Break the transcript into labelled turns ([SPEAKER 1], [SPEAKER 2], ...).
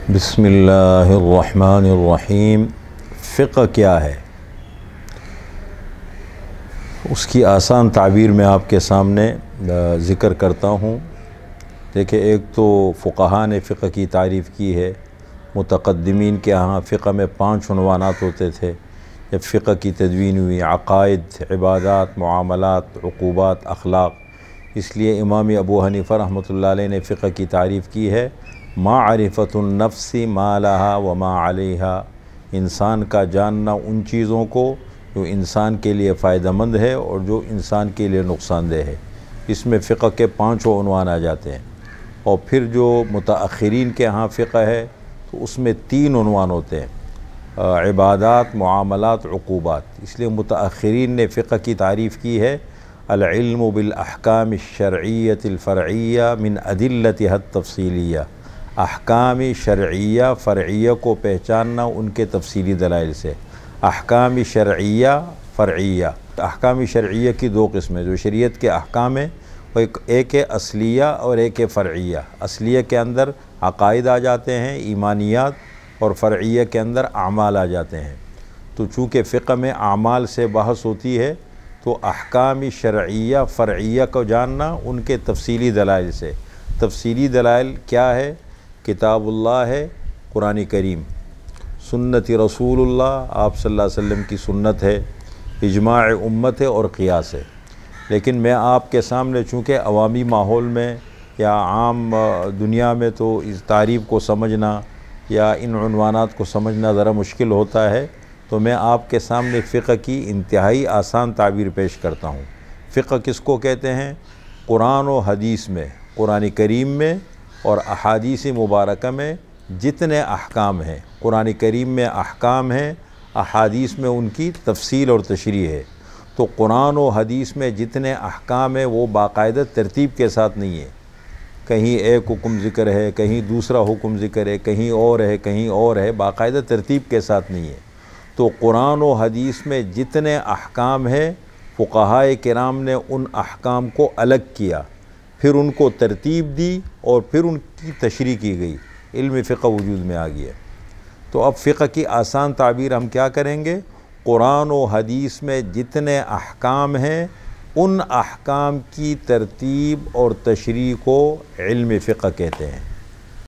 [SPEAKER 1] بسم اللہ الرحمن الرحیم۔ فقہ کیا ہے؟ اس کی آسان تعبیر میں آپ کے سامنے ذکر کرتا ہوں۔ دیکھیں، ایک تو فقہاء نے فقہ کی تعریف کی ہے۔ متقدمین کے ہاں فقہ میں 5 عنوانات ہوتے تھے۔ جب فقہ کی تدوین ہوئی، عقائد، عبادات، معاملات، عقوبات، اخلاق، اس لیے امام ابو حنیفہ رحمۃ اللہ علیہ نے فقہ کی تعریف کی ہے معرفت النفس ما لہا وما علیہا، انسان کا جاننا ان چیزوں کو جو انسان کے لیے فائدہ مند ہے اور جو انسان کے لیے نقصان دہ ہے۔ اس میں فقہ کے 5 عنوان آ جاتے ہیں۔ اور پھر جو متأخرین کے ہاں فقہ ہے تو اس میں 3 عنوان ہوتے ہیں، عبادات، معاملات، عقوبات۔ اس لیے متأخرین نے فقہ کی تعریف کی ہے العلم بالاحکام الشرعیۃ الفرعیہ من ادلتها التفصیلیہ، احکام شرعیہ فرعیہ کو پہچاننا ان کے تفصیلی دلائل سے۔ احکام شرعیہ فرعیہ، احکام شرعیہ کی 2 قسمیں جو شریعت کے احکام ہیں، وہ ایک ہے اصلیہ اور ایک ہے فرعیہ۔ اصلیہ کے اندر عقائد آ جاتے ہیں، ایمانیات، اور فرعیہ کے اندر اعمال آ جاتے ہیں۔ تو چونکہ فقہ میں اعمال سے بحث ہوتی ہے تو احکام شرعیہ فرعیہ کو جاننا ان کے تفصیلی دلائل سے۔ تفصیلی دلائل کیا ہے؟ کتاب اللہ ہے، قرآن کریم، سنت رسول اللہ، آپ صلی اللہ علیہ وسلم کی سنت ہے، اجماع امت ہے اور قیاس ہے۔ لیکن میں آپ کے سامنے چونکہ عوامی ماحول میں یا عام دنیا میں تو اس تعریف کو سمجھنا یا ان عنوانات کو سمجھنا ذرا مشکل ہوتا ہے، تو میں آپ کے سامنے فقہ کی انتہائی آسان تعبیر پیش کرتا ہوں۔ فقہ کس کو کہتے ہیں؟ قرآن و حدیث میں، قرآن کریم میں اور احادیث مبارکہ میں جتنے احکام ہیں، قرآن کریم میں احکام ہیں، احادیث میں ان کی تفصیل اور تشریح ہے۔ تو قرآن و حدیث میں جتنے احکام ہیں وہ باقاعدہ ترتیب کے ساتھ نہیں ہے، کہیں ایک حکم ذکر ہے، کہیں دوسرا حکم ذکر ہے، کہیں اور ہے، کہیں اور ہے، باقاعدہ ترتیب کے ساتھ نہیں ہے۔ تو قرآن و حدیث میں جتنے احکام ہیں، فقہاء کرام نے ان احکام کو الگ کیا، پھر ان کو ترتیب دی اور پھر ان کی تشریح کی گئی، علم فقہ وجود میں آ گیا۔ تو اب فقہ کی آسان تعبیر ہم کیا کریں گے؟ قرآن و حدیث میں جتنے احکام ہیں ان احکام کی ترتیب اور تشریح کو علم فقہ کہتے ہیں۔